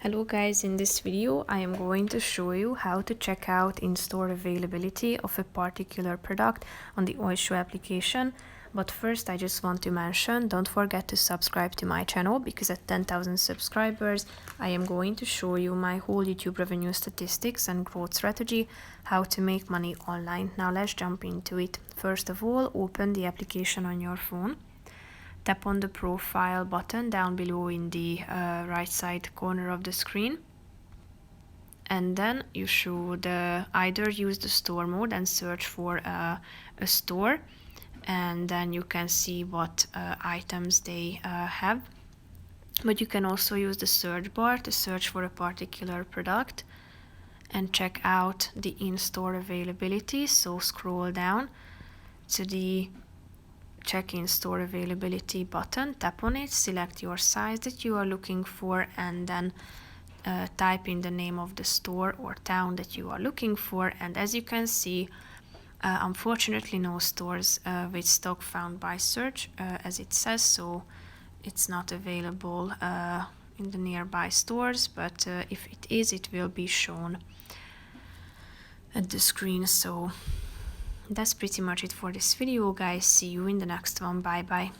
Hello guys, in this video I am going to show you how to check out in-store availability of a particular product on the Oysho application. But first I just want to mention, don't forget to subscribe to my channel, because at 10,000 subscribers I am going to show you my whole YouTube revenue statistics and growth strategy, how to make money online. Now let's jump into it. First of all, open the application on your phone. Tap on the profile button down below in the right side corner of the screen, and then you should either use the store mode and search for a store, and then you can see what items they have. But you can also use the search bar to search for a particular product and check out the in-store availability. So scroll down to the check in-store availability button, tap on it, select your size that you are looking for, and then type in the name of the store or town that you are looking for. And as you can see, unfortunately no stores with stock found by search, as it says, so it's not available in the nearby stores, but if it is, it will be shown at the screen. So that's pretty much it for this video, guys. See you in the next one. Bye bye.